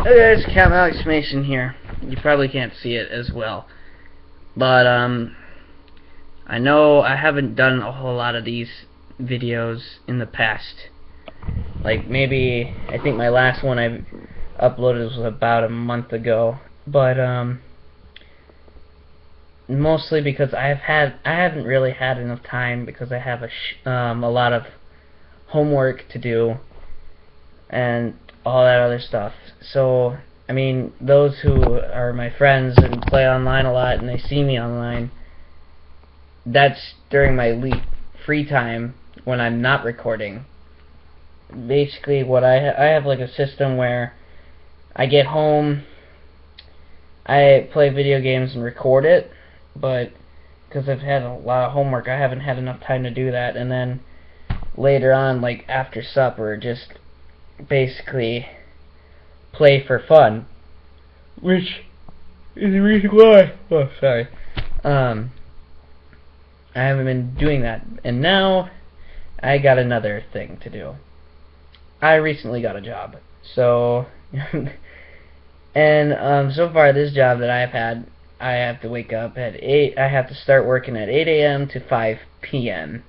Hey guys, Captain Alex Mason here. You probably can't see it as well, but I know I haven't done a whole lot of these videos in the past. Like maybe I think my last one I uploaded was about a month ago, but mostly because I haven't really had enough time because I have a lot of homework to do and all that other stuff. So, I mean, those who are my friends and play online a lot and they see me online, that's during my free time when I'm not recording. Basically, what I have like a system where I get home, I play video games and record it, but because I've had a lot of homework, I haven't had enough time to do that, and then later on, like after supper, just basically play for fun, which is the reason why. Oh, sorry. I haven't been doing that, and now I got another thing to do. I recently got a job, so and so far this job that I've had, I have to wake up at 8. I have to start working at 8 a.m. to 5 p.m.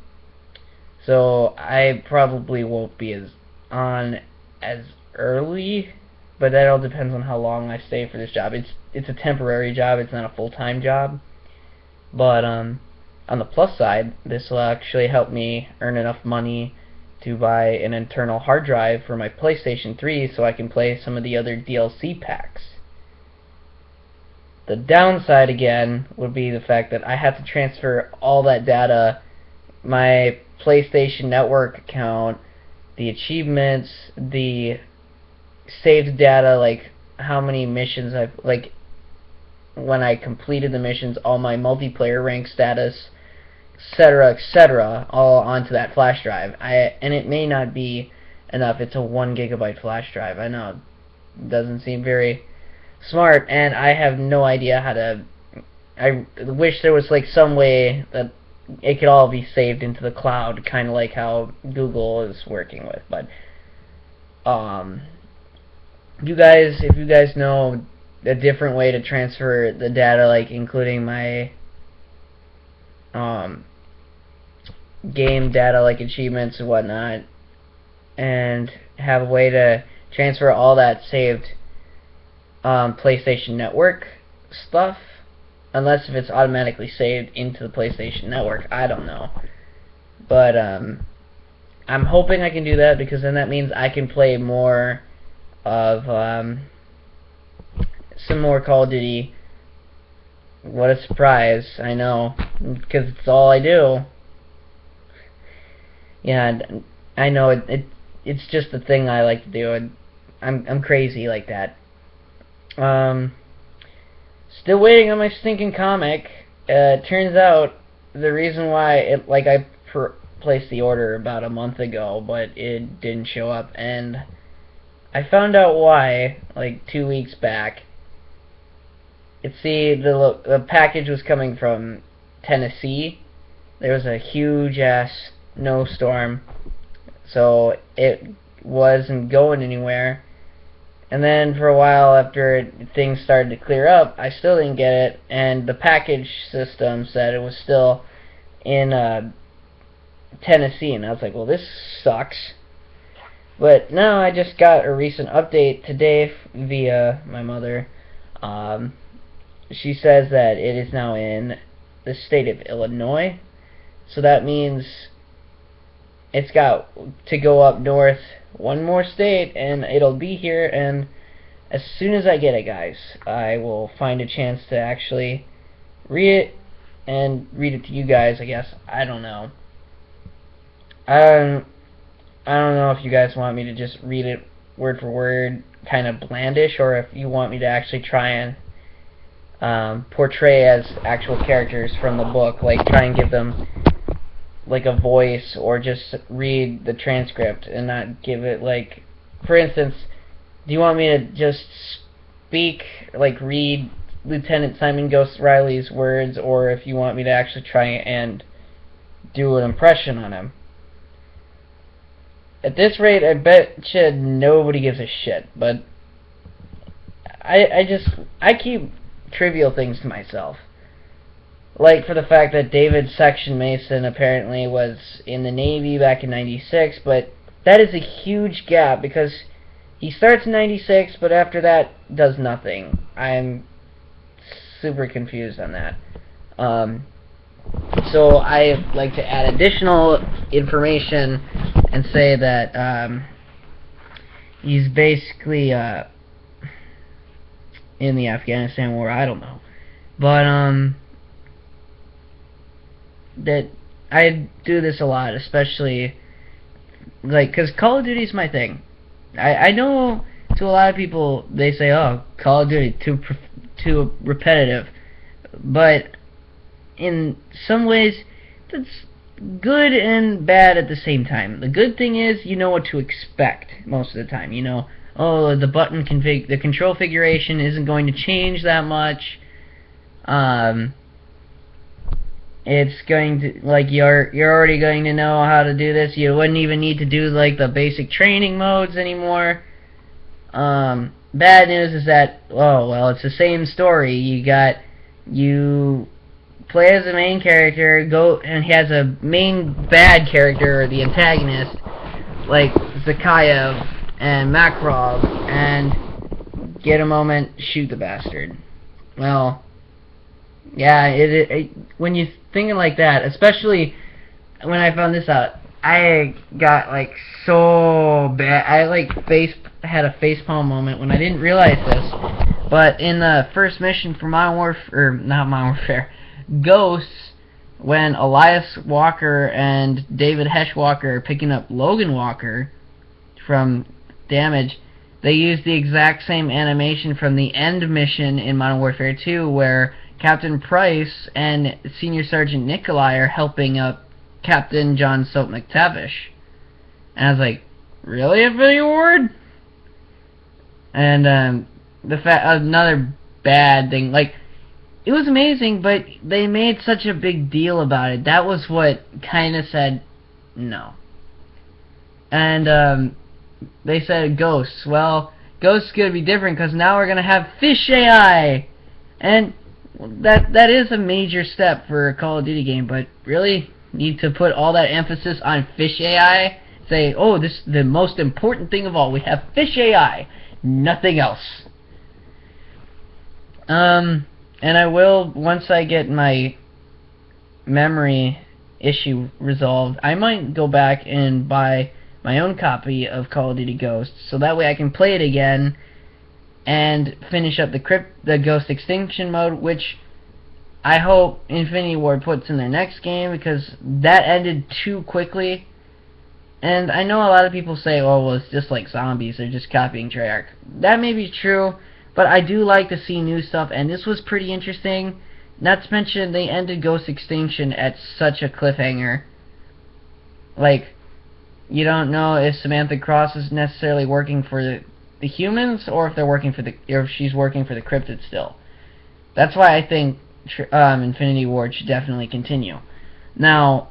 So I probably won't be on as early, but that all depends on how long I stay for this job. It's a temporary job. It's not a full-time job. But on the plus side, this will actually help me earn enough money to buy an internal hard drive for my PlayStation 3 so I can play some of the other DLC packs. The downside again would be the fact that I have to transfer all that data, my PlayStation Network account, the achievements, the saved data, like how many missions I've, like when I completed the missions, all my multiplayer rank status, etc., all onto that flash drive. And it may not be enough. It's a 1 gigabyte flash drive. I know it doesn't seem very smart, and I have no idea how to. I wish there was like some way that it could all be saved into the cloud, kind of like how Google is working with. But if you guys know a different way to transfer the data, like including my game data, like achievements and whatnot, and have a way to transfer all that saved PlayStation Network stuff, unless if it's automatically saved into the PlayStation Network, I don't know. But I'm hoping I can do that, because then that means I can play more of some more Call of Duty. What a surprise, I know, because it's all I do. Yeah, I know it's just the thing I like to do. I'm crazy like that. Still waiting on my stinking comic. Turns out the reason why I placed the order about a month ago, but it didn't show up, and I found out why like 2 weeks back. The package was coming from Tennessee. There was a huge ass snowstorm, so it wasn't going anywhere. And then for a while after things started to clear up, I still didn't get it, and the package system said it was still in Tennessee, and I was like, well, this sucks. But now I just got a recent update today via my mother. She says that it is now in the state of Illinois, so that means it's got to go up north one more state and it'll be here. And as soon as I get it, guys, I will find a chance to actually read it and read it to you guys, I guess. I don't know. I don't know if you guys want me to just read it word for word, kind of blandish, or if you want me to actually try and portray as actual characters from the book, like try and give them like a voice, or just read the transcript and not give it, like, for instance, do you want me to just speak, like read Lieutenant Simon Ghost Riley's words, or if you want me to actually try and do an impression on him? At this rate, I bet you nobody gives a shit, but I keep trivial things to myself. Like for the fact that David Section Mason apparently was in the Navy back in '96, but that is a huge gap because he starts in '96, but after that does nothing. I'm super confused on that. So I like to add additional information and say that he's basically in the Afghanistan war. I don't know, but that I do this a lot, especially like because Call of Duty is my thing. I know to a lot of people they say, "Oh, Call of Duty too repetitive," but in some ways that's good and bad at the same time. The good thing is you know what to expect most of the time. You know, oh, the control configuration isn't going to change that much. It's going to, like, you're already going to know how to do this. You wouldn't even need to do like the basic training modes anymore. Bad news is that, oh well, it's the same story. You play as the main character, and he has a main bad character, or the antagonist, like Zakhaev and Makarov, and get a moment, shoot the bastard. Well, yeah, when you're thinking like that, especially when I found this out, I got like so bad. I like had a facepalm moment when I didn't realize this. But in the first mission for Modern Warfare, or not Modern Warfare, Ghosts, when Elias Walker and David Hesh-Walker are picking up Logan Walker from Damage, they used the exact same animation from the end mission in Modern Warfare 2, where Captain Price and Senior Sergeant Nikolai are helping up Captain John Soap McTavish. And I was like, really, Infinity Ward? And another bad thing, like, it was amazing, but they made such a big deal about it. That was what kind of said no. And they said Ghosts. Well, Ghosts is going to be different because now we're going to have fish AI. And that is a major step for a Call of Duty game, but really need to put all that emphasis on fish AI? Say, oh, this is the most important thing of all. We have fish AI. Nothing else. And I will, once I get my memory issue resolved, I might go back and buy my own copy of Call of Duty Ghosts, so that way I can play it again and finish up the Ghost Extinction mode, which I hope Infinity Ward puts in their next game, because that ended too quickly. And I know a lot of people say, oh, well, it's just like zombies, they're just copying Treyarch. That may be true, but I do like to see new stuff, and this was pretty interesting. Not to mention, they ended Ghost Extinction at such a cliffhanger. Like, you don't know if Samantha Cross is necessarily working for the humans, or if they're working for or if she's working for the cryptid still. That's why I think Infinity Ward should definitely continue. Now,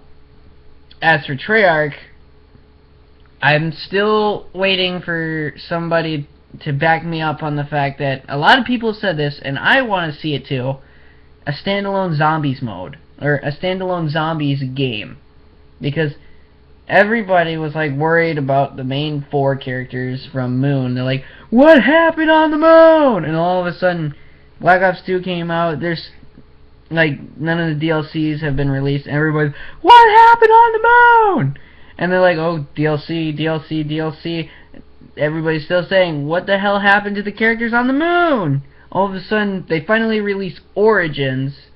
as for Treyarch, I'm still waiting for somebody to back me up on the fact that a lot of people said this, and I want to see it too, a standalone zombies mode, or a standalone zombies game, because everybody was like worried about the main 4 characters from Moon. They're like, what happened on the moon? And all of a sudden Black Ops 2 came out, there's like none of the DLCs have been released, and everybody's, what happened on the moon? And they're like, oh, DLC, DLC, DLC. Everybody's still saying, what the hell happened to the characters on the moon? All of a sudden, they finally released Origins,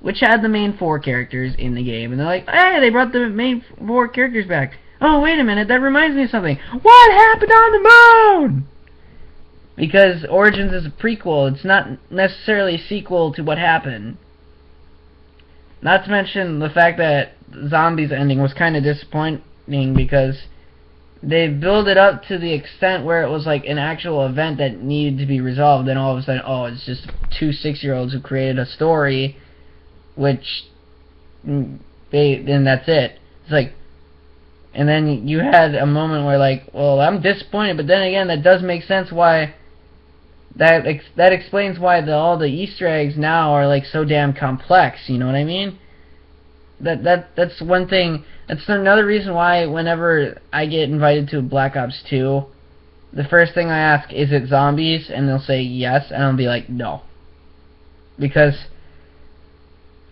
which had the main 4 characters in the game. And they're like, hey, they brought the main 4 characters back. Oh, wait a minute, that reminds me of something. What happened on the moon? Because Origins is a prequel. It's not necessarily a sequel to what happened. Not to mention the fact that Zombies ending was kind of disappointing, because they build it up to the extent where it was like an actual event that needed to be resolved, and all of a sudden, oh, it's just 2 6-year-olds who created a story, which then that's it. It's like, and then you had a moment where like, well, I'm disappointed, but then again, that does make sense why that explains why all the Easter eggs now are like so damn complex. You know what I mean? That's one thing. That's another reason why whenever I get invited to Black Ops 2, the first thing I ask, is it zombies? And they'll say yes, and I'll be like, no. Because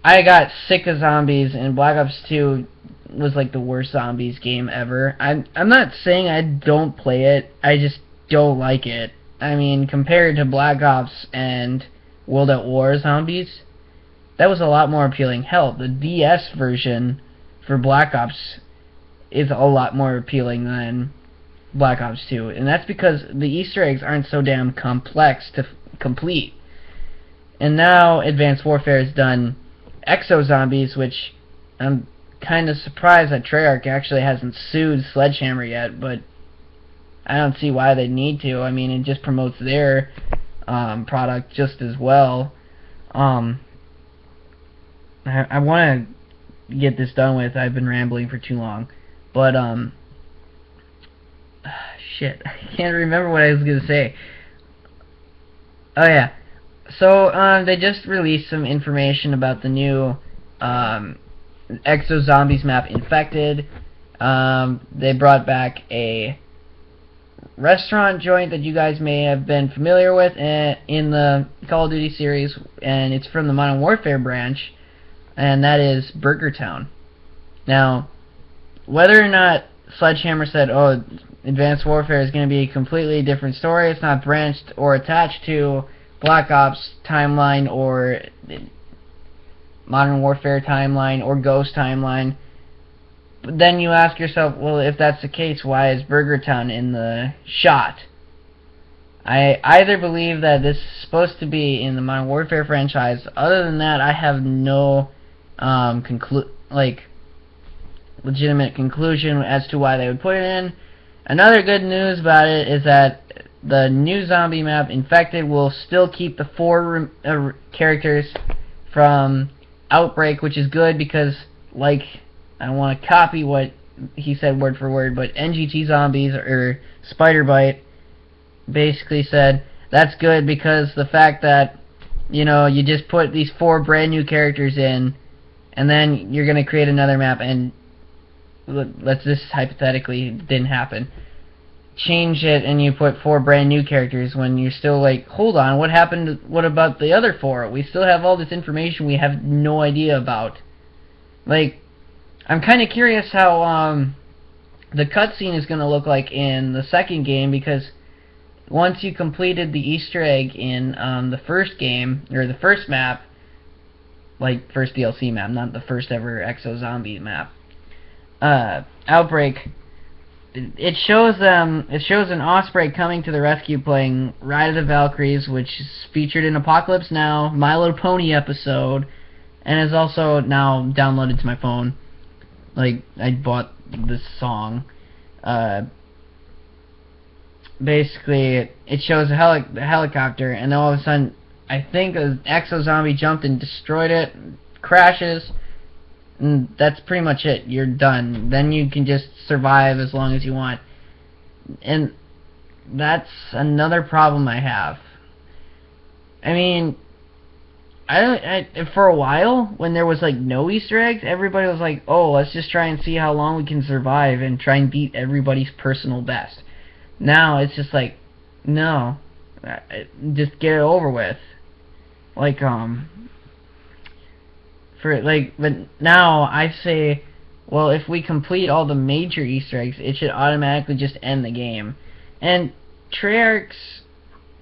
I got sick of zombies, and Black Ops 2 was like the worst zombies game ever. I'm not saying I don't play it, I just don't like it. I mean, compared to Black Ops and World at War zombies, that was a lot more appealing. Hell, the DS version for Black Ops is a lot more appealing than Black Ops 2, and that's because the Easter eggs aren't so damn complex to complete. And now Advanced Warfare has done Exo Zombies, which I'm kind of surprised that Treyarch actually hasn't sued Sledgehammer yet, but I don't see why they need to. I mean, it just promotes their product just as well. I want to get this done with. I've been rambling for too long, but shit, I can't remember what I was gonna say. Oh yeah, so they just released some information about the new Exo Zombies map, Infected. They brought back a restaurant joint that you guys may have been familiar with in the Call of Duty series, and it's from the Modern Warfare branch, and that is Burger Town. Now, whether or not Sledgehammer said, oh, Advanced Warfare is going to be a completely different story, it's not branched or attached to Black Ops timeline or Modern Warfare timeline or Ghost timeline, but then you ask yourself, well, if that's the case, why is Burger Town in the shot? I either believe that this is supposed to be in the Modern Warfare franchise. Other than that, I have no legitimate conclusion as to why they would put it in. Another good news about it is that the new zombie map, Infected, will still keep the 4 characters from Outbreak, which is good because, like, I don't want to copy what he said word for word, but NGT Zombies, or Spider Bite, basically said that's good because the fact that, you know, you just put these 4 brand new characters in, and then you're going to create another map, and let's just hypothetically, it didn't happen. Change it and you put 4 brand new characters when you're still like, hold on, what happened? What about the other 4? We still have all this information we have no idea about. Like, I'm kind of curious how the cutscene is going to look like in the second game, because once you completed the Easter egg in the first game, or the first map, like first DLC map, not the first ever Exo Zombie map, Outbreak, it shows an Osprey coming to the rescue playing Ride of the Valkyries, which is featured in Apocalypse Now, My Little Pony episode, and is also now downloaded to my phone. Like, I bought this song. Basically, it shows a helicopter, and then all of a sudden, I think an Exo Zombie jumped and destroyed it, crashes, and that's pretty much it. You're done. Then you can just survive as long as you want. And that's another problem I have. I mean, for a while, when there was like no Easter eggs, everybody was like, oh, let's just try and see how long we can survive and try and beat everybody's personal best. Now it's just like, no, just get it over with. Like, but now I say, well, if we complete all the major Easter eggs, it should automatically just end the game. And Treyarch's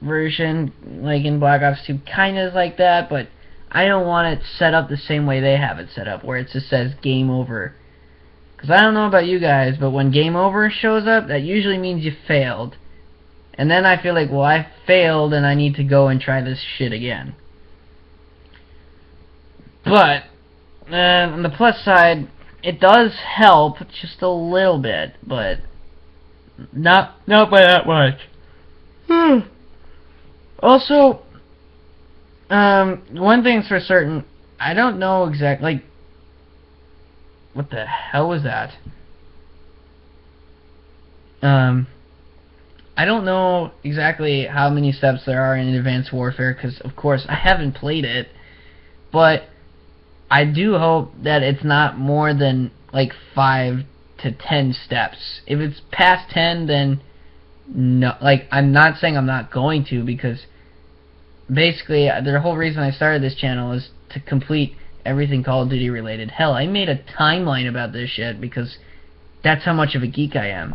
version, like in Black Ops 2, kind of is like that, but I don't want it set up the same way they have it set up, where it just says game over. Because I don't know about you guys, but when game over shows up, that usually means you failed. And then I feel like, well, I failed and I need to go and try this shit again. But on the plus side, it does help just a little bit, but not by that much. Also, one thing's for certain, I don't know exactly, like, what the hell was that? I I don't know exactly how many steps there are in Advanced Warfare, because of course I haven't played it, but I do hope that it's not more than like 5 to 10 steps. If it's past 10, then no. Like, I'm not saying I'm not going to, because basically the whole reason I started this channel is to complete everything Call of Duty related. Hell, I made a timeline about this shit because that's how much of a geek I am.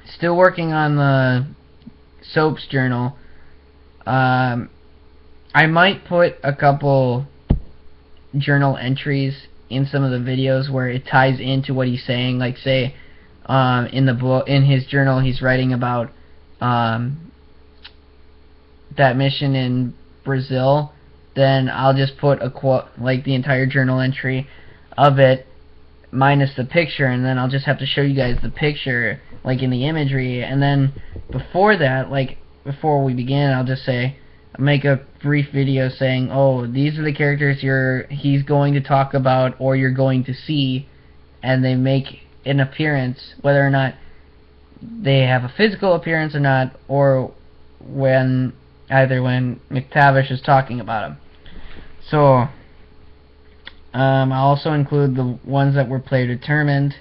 Still working on the Soaps journal. I might put a couple journal entries in some of the videos where it ties into what he's saying. Like, say, in the book, in his journal, he's writing about that mission in Brazil. Then I'll just put a quote, like the entire journal entry of it, minus the picture, and then I'll just have to show you guys the picture, like in the imagery. And then before that, like before we begin, I'll just say, make a brief video saying, oh, these are the characters he's going to talk about or you're going to see, and they make an appearance, whether or not they have a physical appearance or not, or when McTavish is talking about them. So I'll also include the ones that were player determined.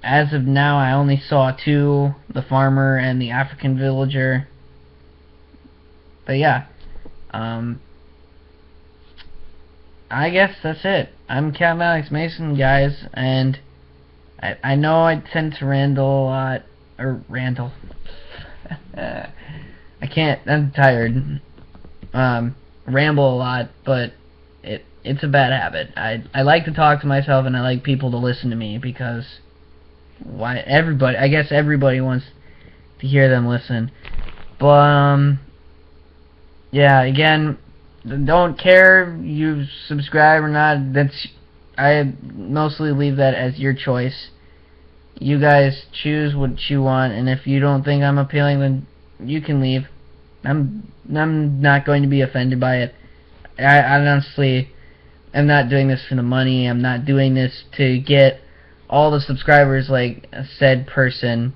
As of now, I only saw 2, the farmer and the African villager. But yeah, I guess that's it. I'm Captain Alex Mason, guys, and I know I tend to ramble a lot, or Randall. I can't. I'm tired. Ramble a lot, but it's a bad habit. I like to talk to myself, and I like people to listen to me, because I guess everybody wants to hear them listen. But yeah, again, don't care you subscribe or not. I mostly leave that as your choice. You guys choose what you want, and if you don't think I'm appealing, then you can leave. I'm not going to be offended by it. I honestly am not doing this for the money. I'm not doing this to get all the subscribers like said person.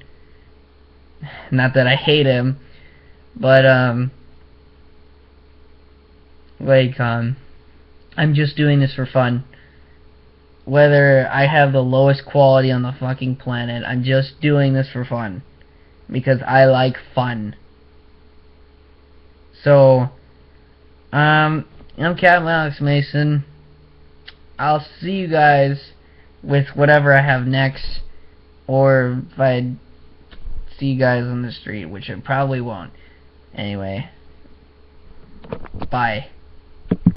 Not that I hate him, but I'm just doing this for fun. Whether I have the lowest quality on the fucking planet, I'm just doing this for fun, because I like fun. So, I'm Captain Alex Mason. I'll see you guys with whatever I have next, or if I see you guys on the street, which I probably won't. Anyway, bye.